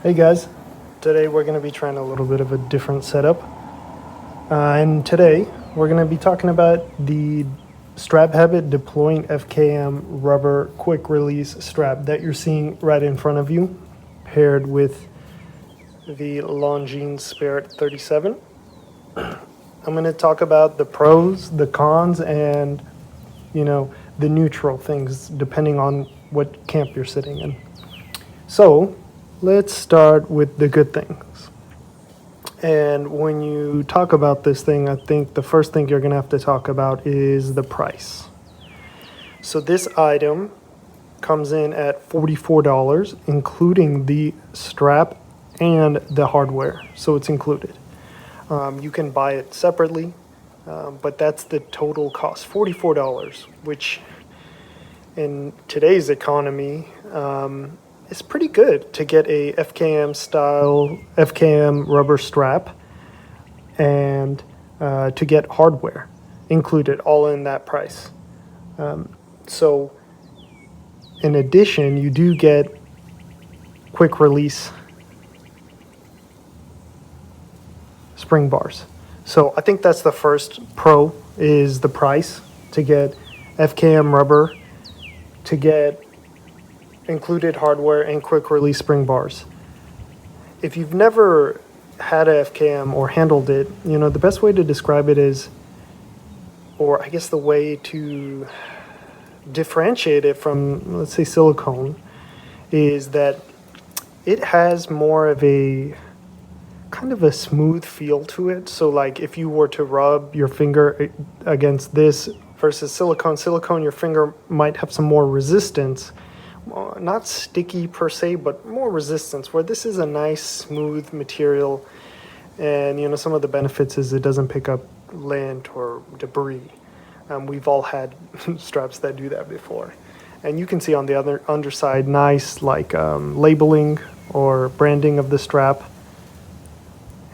Hey guys, today we're going to be trying a little bit of a different setup. And today we're going to be talking about the Straphabit Deployant FKM rubber quick release strap that you're seeing right in front of you, paired with the Longines Spirit 37. I'm going to talk about the pros, the cons, and the neutral things depending on what camp you're sitting in. So let's start with the good things. And when you talk about this thing, I think the first thing you're going to have to talk about is the price. So this item comes in at $44, including the strap and the hardware. So it's included. You can buy it separately, but that's the total cost, $44, which in today's economy, it's pretty good to get a FKM rubber strap and to get hardware included, all in that price. So in addition, you do get quick release spring bars. So I think that's the first pro, is the price, to get FKM rubber, to get included hardware and quick release spring bars. If you've never had a FKM or handled it, the best way to describe it is, or I guess the way to differentiate it from, let's say, silicone, is that it has more of a kind of a smooth feel to it. So like if you were to rub your finger against this versus silicone, your finger might have some more resistance. Not sticky per se, but more resistance, where this is a nice smooth material. And some of the benefits is it doesn't pick up lint or debris. We've all had straps that do that before. And you can see on the other underside nice labeling or branding of the strap.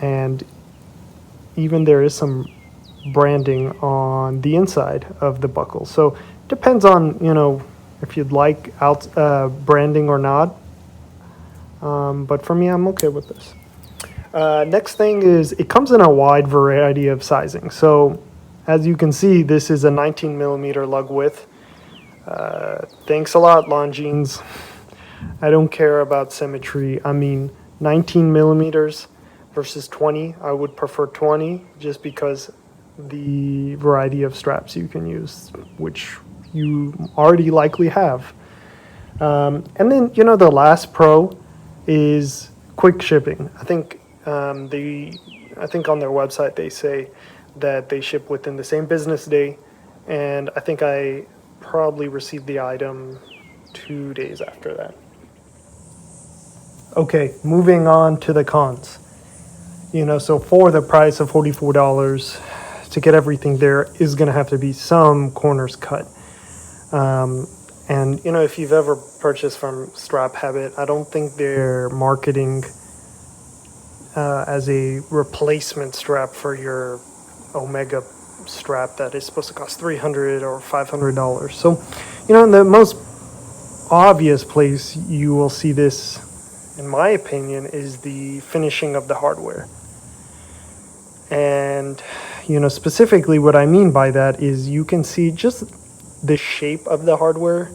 And even there is some branding on the inside of the buckle. So depends on if you'd like out branding or not. But for me, I'm okay with this. Next thing is it comes in a wide variety of sizing. So as you can see, this is a 19 millimeter lug width. Thanks a lot, Longines. I don't care about symmetry. I mean, 19 millimeters versus 20. I would prefer 20 just because the variety of straps you can use, which you already likely have. And then, the last pro is quick shipping. I think on their website they say that they ship within the same business day, and I think I probably received the item 2 days after that. Okay, moving on to the cons. So for the price of $44, to get everything there is going to have to be some corners cut. And if you've ever purchased from Straphabit, I don't think they're marketing as a replacement strap for your Omega strap that is supposed to cost $300 or $500. So, in the most obvious place you will see this, in my opinion, is the finishing of the hardware. And, specifically what I mean by that is you can see just the shape of the hardware,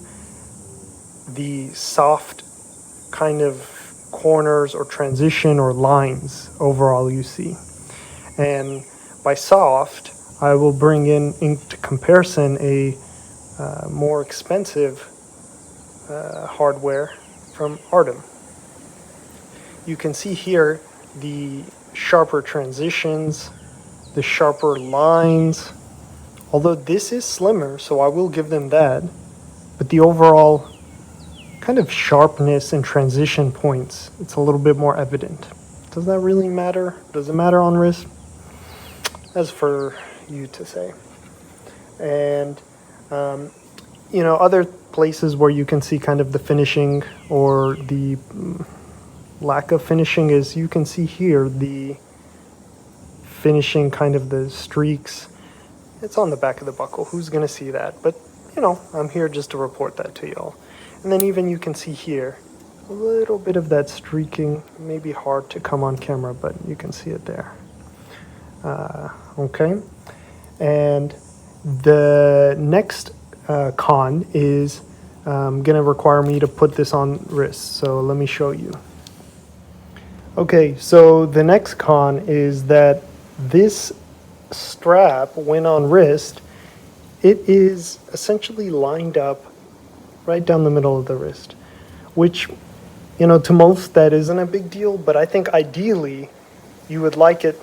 the soft kind of corners or transition or lines overall you see. And by soft, I will bring into comparison a more expensive hardware from Artem. You can see here the sharper transitions, the sharper lines. Although this is slimmer, so I will give them that, but the overall kind of sharpness and transition points, it's a little bit more evident. Does that really matter? Does it matter on wrist? That's for you to say. And, other places where you can see kind of the finishing or the lack of finishing is you can see here the finishing, kind of the streaks. It's on the back of the buckle. Who's going to see that? But, I'm here just to report that to y'all. And then even you can see here a little bit of that streaking, maybe hard to come on camera, but you can see it there. Okay, and the next con is going to require me to put this on wrist, so let me show you. Okay, so the next con is that this strap, when on wrist, it is essentially lined up right down the middle of the wrist, which, to most that isn't a big deal, but I think ideally you would like it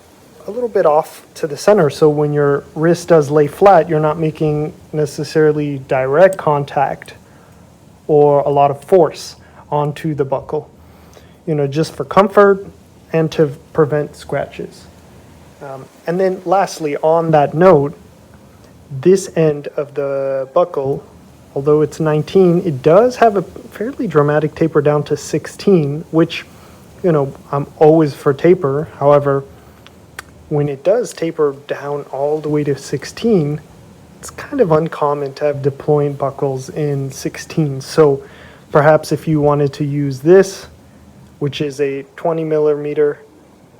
a little bit off to the center, so when your wrist does lay flat, you're not making necessarily direct contact or a lot of force onto the buckle, just for comfort and to prevent scratches. And then lastly, on that note, this end of the buckle, although it's 19, it does have a fairly dramatic taper down to 16, which, I'm always for taper. However, when it does taper down all the way to 16, it's kind of uncommon to have deployant buckles in 16. So perhaps if you wanted to use this, which is a 20 millimeter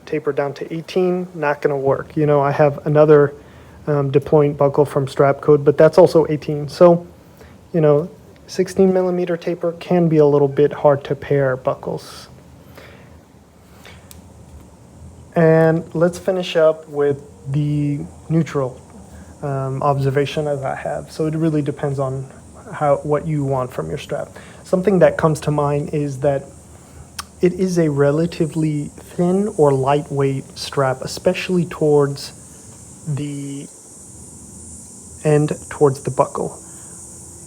taper down to 18, not going to work. I have another deployant buckle from Strapcode, but that's also 18. So, 16 millimeter taper can be a little bit hard to pair buckles. And let's finish up with the neutral observation as I have. So it really depends on what you want from your strap. Something that comes to mind is that it is a relatively thin or lightweight strap, especially towards the end, towards the buckle.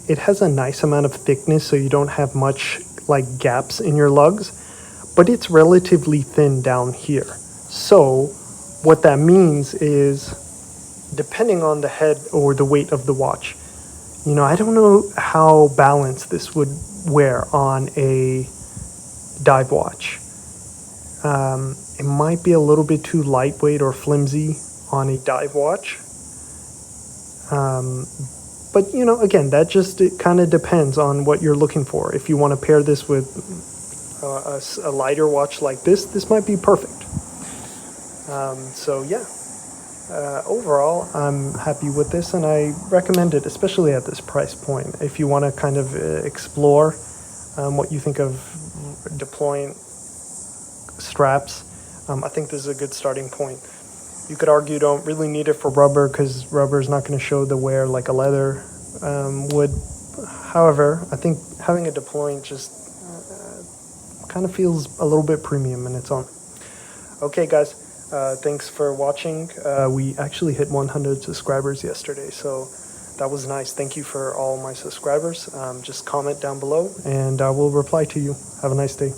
It has a nice amount of thickness, so you don't have much like gaps in your lugs, but it's relatively thin down here. So what that means is, depending on the head or the weight of the watch, I don't know how balanced this would wear on a dive watch. It might be a little bit too lightweight or flimsy on a dive watch. But again, it kind of depends on what you're looking for. If you want to pair this with a lighter watch like this might be perfect. So yeah, overall, I'm happy with this, and I recommend it, especially at this price point. If you want to kind of explore what you think of deployant straps, I think this is a good starting point. You could argue you don't really need it for rubber, because rubber is not going to show the wear like a leather would. However, I think having a deployant just kind of feels a little bit premium in its own. Okay, guys. Thanks for watching. We actually hit 100 subscribers yesterday, so that was nice. Thank you for all my subscribers. Just comment down below, and I will reply to you. Have a nice day.